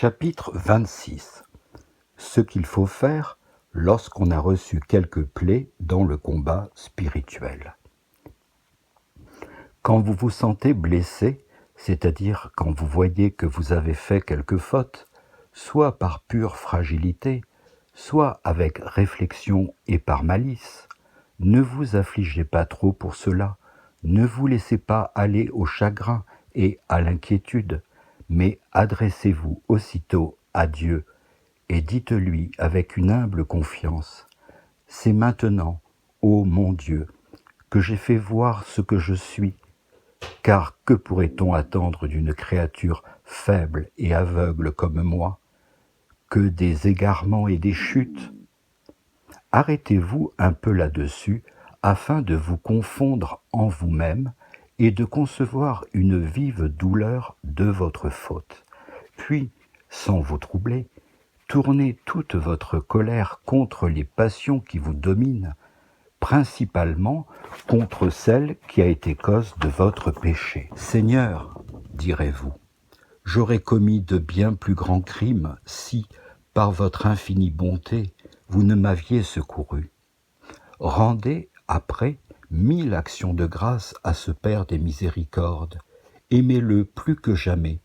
Chapitre 26. Ce qu'il faut faire lorsqu'on a reçu quelques plaies dans le combat spirituel. Quand vous vous sentez blessé, c'est-à-dire quand vous voyez que vous avez fait quelque faute, soit par pure fragilité, soit avec réflexion et par malice, ne vous affligez pas trop pour cela, ne vous laissez pas aller au chagrin et à l'inquiétude, mais adressez-vous aussitôt à Dieu et dites-lui avec une humble confiance: « C'est maintenant, ô mon Dieu, que j'ai fait voir ce que je suis, car que pourrait-on attendre d'une créature faible et aveugle comme moi? Que des égarements et des chutes. Arrêtez-vous un peu là-dessus, afin de vous confondre en vous-même et de concevoir une vive douleur de votre faute. Puis, sans vous troubler, tournez toute votre colère contre les passions qui vous dominent, principalement contre celle qui a été cause de votre péché. Seigneur, direz-vous, j'aurais commis de bien plus grands crimes si, par votre infinie bonté, vous ne m'aviez secouru. Rendez, après, 1000 actions de grâce à ce Père des miséricordes. Aimez-le plus que jamais,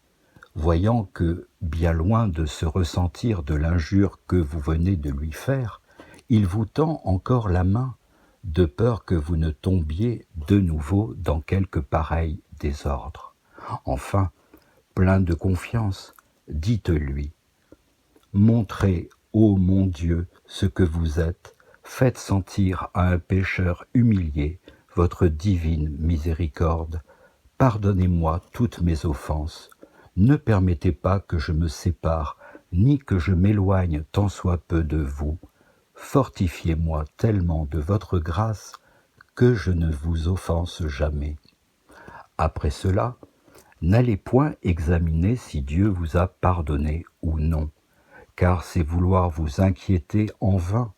voyant que, bien loin de se ressentir de l'injure que vous venez de lui faire, il vous tend encore la main, de peur que vous ne tombiez de nouveau dans quelque pareil désordre. Enfin, plein de confiance, dites-lui: « Montrez, ô mon Dieu, ce que vous êtes, faites sentir à un pécheur humilié votre divine miséricorde, pardonnez-moi toutes mes offenses, ne permettez pas que je me sépare, ni que je m'éloigne tant soit peu de vous, fortifiez-moi tellement de votre grâce que je ne vous offense jamais. » Après cela, n'allez point examiner si Dieu vous a pardonné ou non, car c'est vouloir vous inquiéter en vain,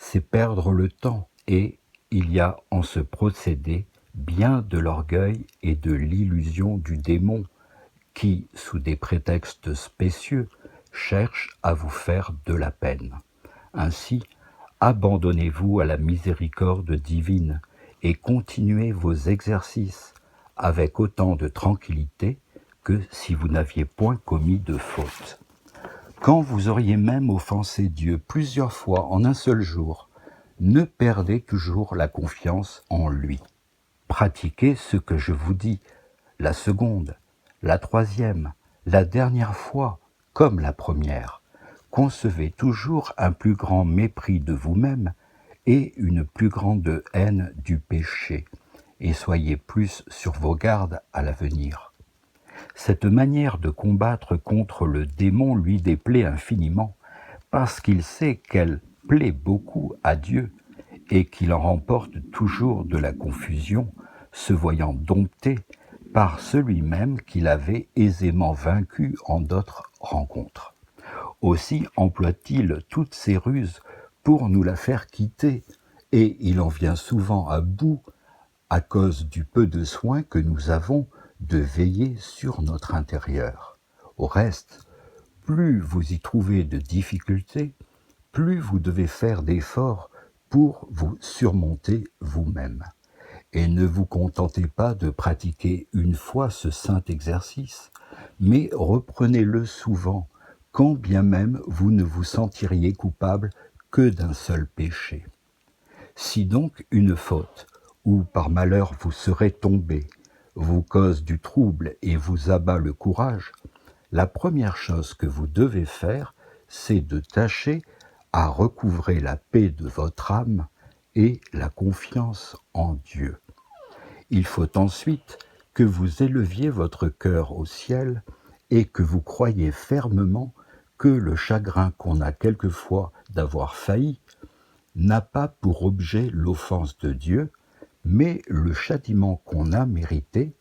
c'est perdre le temps, et il y a en ce procédé bien de l'orgueil et de l'illusion du démon qui, sous des prétextes spécieux, cherche à vous faire de la peine. Ainsi, abandonnez-vous à la miséricorde divine et continuez vos exercices avec autant de tranquillité que si vous n'aviez point commis de faute. Quand vous auriez même offensé Dieu plusieurs fois en un seul jour, ne perdez toujours la confiance en lui. Pratiquez ce que je vous dis, la seconde, la troisième, la dernière fois, comme la première. Concevez toujours un plus grand mépris de vous-même et une plus grande haine du péché, et soyez plus sur vos gardes à l'avenir. Cette manière de combattre contre le démon lui déplaît infiniment, parce qu'il sait qu'elle plaît beaucoup à Dieu et qu'il en remporte toujours de la confusion, se voyant dompté par celui-même qu'il avait aisément vaincu en d'autres rencontres. Aussi emploie-t-il toutes ses ruses pour nous la faire quitter, et il en vient souvent à bout à cause du peu de soin que nous avons de veiller sur notre intérieur. Au reste, plus vous y trouvez de difficultés, plus vous devez faire d'efforts pour vous surmonter vous-même. Et ne vous contentez pas de pratiquer une fois ce saint exercice, mais reprenez-le souvent, quand bien même vous ne vous sentiriez coupable que d'un seul péché. Si donc une faute, ou par malheur vous serez tombé, vous cause du trouble et vous abat le courage, la première chose que vous devez faire, c'est de tâcher à recouvrer la paix de votre âme et la confiance en Dieu. Il faut ensuite que vous éleviez votre cœur au ciel et que vous croyiez fermement que le chagrin qu'on a quelquefois d'avoir failli n'a pas pour objet l'offense de Dieu, mais le châtiment qu'on a mérité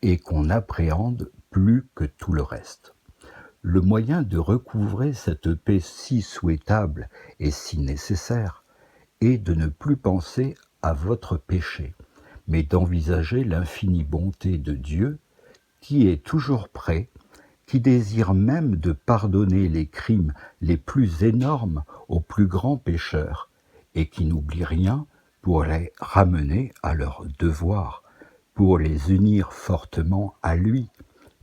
et qu'on appréhende plus que tout le reste. Le moyen de recouvrer cette paix si souhaitable et si nécessaire est de ne plus penser à votre péché, mais d'envisager l'infinie bonté de Dieu qui est toujours prêt, qui désire même de pardonner les crimes les plus énormes aux plus grands pécheurs, et qui n'oublie rien pour les ramener à leur devoir, pour les unir fortement à lui,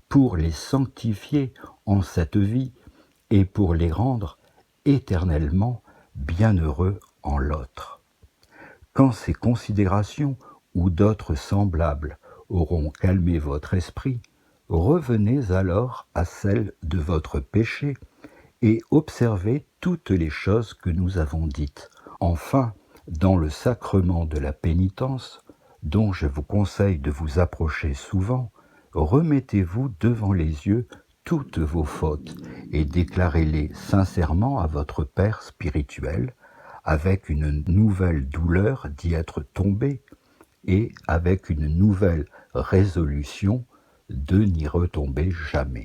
pour les sanctifier en cette vie et pour les rendre éternellement bienheureux en l'autre. Quand ces considérations ou d'autres semblables auront calmé votre esprit, revenez alors à celle de votre péché et observez toutes les choses que nous avons dites. Enfin, dans le sacrement de la pénitence, dont je vous conseille de vous approcher souvent, remettez-vous devant les yeux toutes vos fautes et déclarez-les sincèrement à votre Père spirituel, avec une nouvelle douleur d'y être tombé et avec une nouvelle résolution de n'y retomber jamais.